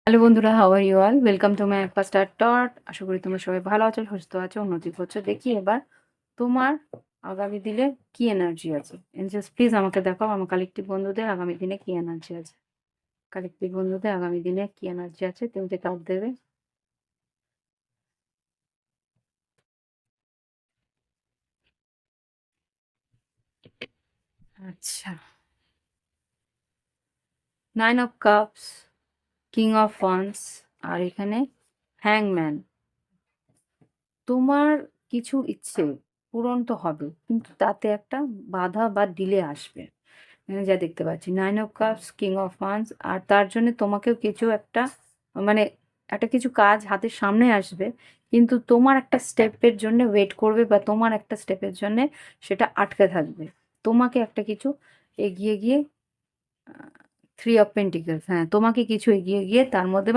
Hello বন্ধুরা, how are you all? Welcome to my first thought. আশা করি তোমরা সবাই ভালো আছো, সুস্থ আছো, উন্নতি করছো। দেখি এবার তোমার আগামী দিনে কি এনার্জি আছে। এঞ্জেলস প্লিজ আমাকে দেখাও, আমার কালেকটিভ বন্ধুদের আগামী দিনে কি এনার্জি আছে। কালেকটিভ বন্ধুদের আগামী দিনে কি এনার্জি আছে, তুমি যে কার্ড দেবে। আচ্ছা, 9 of cups, king of wands, আর এখানে হ্যাংম্যান। তোমার কিছু ইচ্ছে পূরণ তো হবে, কিন্তু তাতে একটা বাধা বা ডিলে আসবে। এখানে যা দেখতে পাচ্ছি, 9 of cups, king of wands, আর তার জন্য তোমাকেও কিছু একটা মানে একটা কিছু কাজ হাতের সামনে আসবে, কিন্তু তোমার একটা স্টেপের জন্য ওয়েট করবে, বা তোমার একটা স্টেপের জন্য সেটা আটকে থাকবে। তোমাকে একটা কিছু এগিয়ে গিয়ে, 3 অফ পেন্টিকলস, হ্যাঁ, তোমাকে কিছু এগিয়ে গিয়ে তার মধ্যে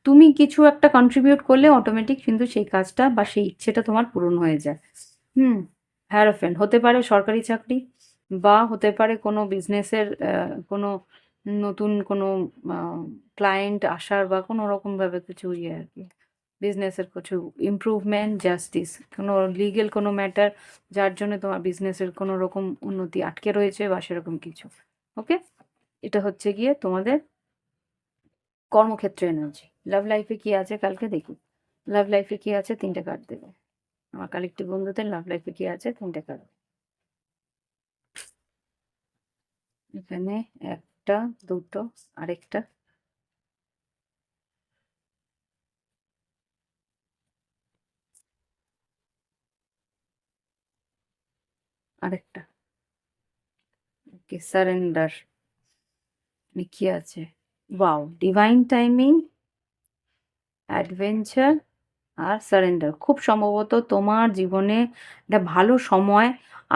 তুমি কিছু একটা কন্ট্রিবিউট করলে অটোমেটিক কিন্তু সেই কাজটা বা সেই ইচ্ছেটা তোমার পূরণ হয়ে যায়। হুম। হ্যারোফেন্ট হতে পারে সরকারি চাকরি, বা হতে পারে কোনো বিজনেসের কোনো নতুন কোনো ক্লায়েন্ট আসার, বা কোনো রকমভাবে কিছু ইয়ে আর কি, বিজনেসের কিছু ইমপ্রুভমেন্ট, জাস্টিস, কোনো লিগেল কোনো ম্যাটার যার জন্য তোমার বিজনেসের কোনো রকম উন্নতি আটকে রয়েছে, বা সেরকম কিছু। ওকে, এটা হচ্ছে গিয়ে তোমাদের কর্মক্ষেত্রে এনার্জি। লাভ লাইফে কি আছে কালকে দেখি। লাভ লাইফে কি আছে, 3টে কার্ড দেবে আমার কালেকটিভ বন্ধুদের। লাভ লাইফে কি আছে, 3টে কার্ড। এখানে একটা, দুটো, আরেকটা, আরেকটা। ওকে, সারেন্ডার কি আছে? ওয়াও, ডিভাইন টাইমিং, অ্যাডভেঞ্চার, আর সারেন্ডার। খুব সম্ভবত তোমার জীবনে একটা ভালো সময়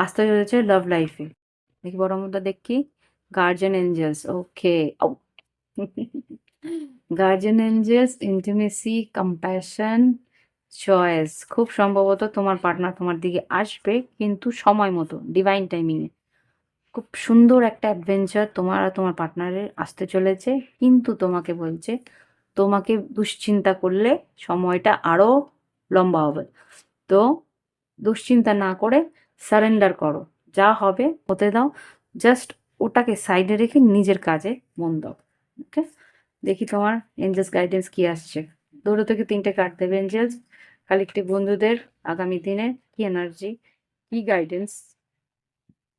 আসতে চলেছে লাভ লাইফে। দেখি বড় মধ্যে দেখি, guardian angels. Okay, guardian angels, intimacy, compassion, choice. খুব সম্ভবত তোমার পার্টনার তোমার দিকে আসবে, কিন্তু সময় মতো, ডিভাইন টাইমিংয়ে। খুব সুন্দর একটা অ্যাডভেঞ্চার তোমার আর তোমার পার্টনারের আসতে চলেছে, কিন্তু তোমাকে বলছে তোমাকে দুশ্চিন্তা করলে সময়টা আরও লম্বা হবে। তো দুশ্চিন্তা না করে সারেন্ডার করো, যা হবে হতে দাও। জাস্ট ওটাকে সাইডে রেখে নিজের কাজে মন দাও। ওকে, দেখি তোমার এঞ্জেলস গাইডেন্স কি আসছে। দুটো থেকে 3টে কার্ড দেবে এঞ্জেলস কালেকটিভ বন্ধুদের আগামী দিনে কি এনার্জি, কি গাইডেন্স,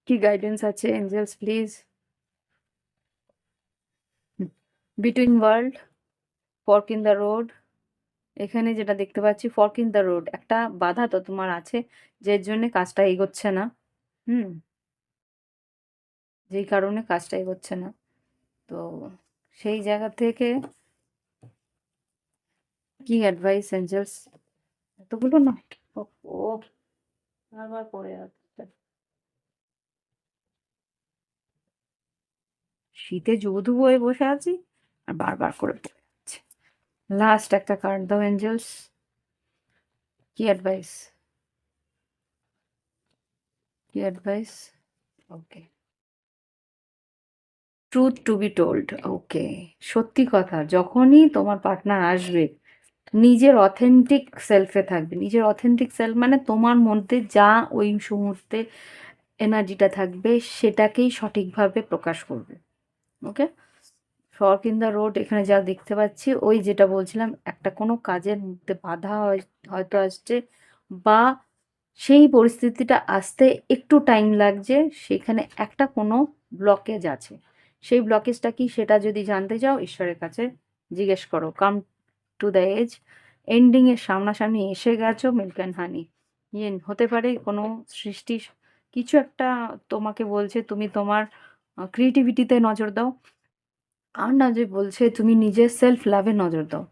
কি গাইডেন্স আছে Angeles please. Between world, fork in the road. এখানে যেটা দেখতে পাচ্ছি, ফর্ক ইন দ্য রোড, একটা বাধা তো তোমার আছে, যের জন্য কাজটা এগোচ্ছে না। হুম, যেই কারণে কাজটা এগোচ্ছে না। তো সেই জায়গা থেকে কি অ্যাডভাইস এঞ্জেলস? এতগুলো না, ও বারবার পড়ে যাচ্ছে। শীতে জুবুধু হয়ে বসে আছি, আর বারবার করে পড়ে যাচ্ছে। লাস্ট একটা কার্ড দাও এঞ্জেলস, কি অ্যাডভাইস, কি advice? Okay, truth to be told. Okay, সত্যি কথা যখনই তোমার পার্টনার আসবে, নিজের অথেন্টিক সেলফে থাকবে। নিজের অথেন্টিক সেলফ মানে তোমার মধ্যে যা ওই মুহূর্তে এনার্জিটা থাকবে, সেটাকেই সঠিকভাবে প্রকাশ করবে। ওকে, ফর্ক ইন দ্য রোড, এখানে যা দেখতে পাচ্ছি ওই যেটা বলছিলাম, একটা কোনো কাজের মধ্যে বাধা হয়তো আসছে, বা সেই পরিস্থিতিটা আসতে একটু টাইম লাগছে, সেখানে একটা কোনো ব্লকেজ আছে। সেই ব্লকেজটা কি সেটা যদি জানতে চাও, ঈশ্বরের কাছে জিজ্ঞেস করো। কাম টু দ্য এজ, এন্ডিংয়ের সামনাসামনি এসে গেছো, মিল্ক অ্যান্ড হানি। ইয়ে হতে পারে কোনো সৃষ্টি কিছু একটা তোমাকে বলছে তুমি তোমার ক্রিয়েটিভিটিতে নজর দাও, আর না যে বলছে তুমি নিজের সেলফ লাভে নজর দাও,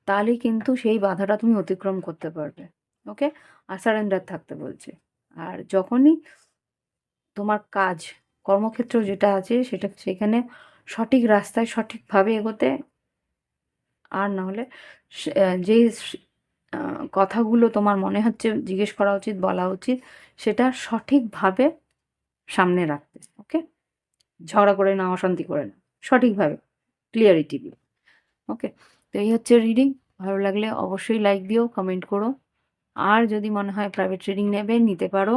তাহলে কিন্তু সেই বাধাটা তুমি অতিক্রম করতে পারবে। ওকে, আর সারেন্ডার থাকতে বলছে। আর যখনই তোমার কাজ, কর্মক্ষেত্র যেটা আছে সেটা সেখানে সঠিক রাস্তায় সঠিকভাবে এগোতে, আর না হলে যেই কথাগুলো তোমার মনে হচ্ছে জিজ্ঞেস করা উচিত, বলা উচিত, সেটা সঠিকভাবে সামনে রাখতে। ওকে, ঝগড়া করে না, অশান্তি করে না, সঠিকভাবে ক্লিয়ারিটি দিয়ে। ওকে, তো এই হচ্ছে রিডিং। ভালো লাগলে অবশ্যই লাইক দিও, কমেন্ট করো। আর যদি মনে হয় প্রাইভেট রিডিং নেবে নিতে পারো।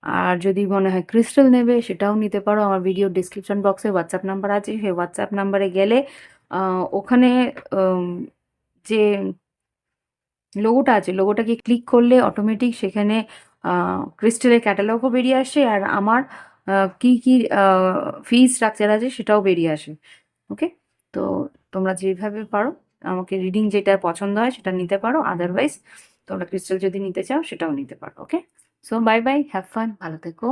আর যদি মনে হয় ক্রিস্টাল নেবে সেটাও নিতে পারো। আমার ভিডিও ডিসক্রিপশন বক্সে হোয়াটসঅ্যাপ নাম্বার আছে, সেই হোয়াটসঅ্যাপ নাম্বারে গেলে ওখানে আম, যে লোগোটা আছে, লোগোটাকে ক্লিক করলে অটোমেটিক সেখানে ক্রিস্টালের ক্যাটালগও বেরিয়ে আসে, আর আমার কি কি ফি স্ট্রাকচার আছে সেটাও বেরিয়ে আসে। ওকে, তো তোমরা যেভাবে পারো আমাকে রিডিং যেটা পছন্দ হয় সেটা নিতে পারো, আদারওয়াইজ তোমরা ক্রিস্টাল যদি নিতে চাও সেটাও নিতে পারো। Okay, so bye bye, have fun, ভালো থেকো।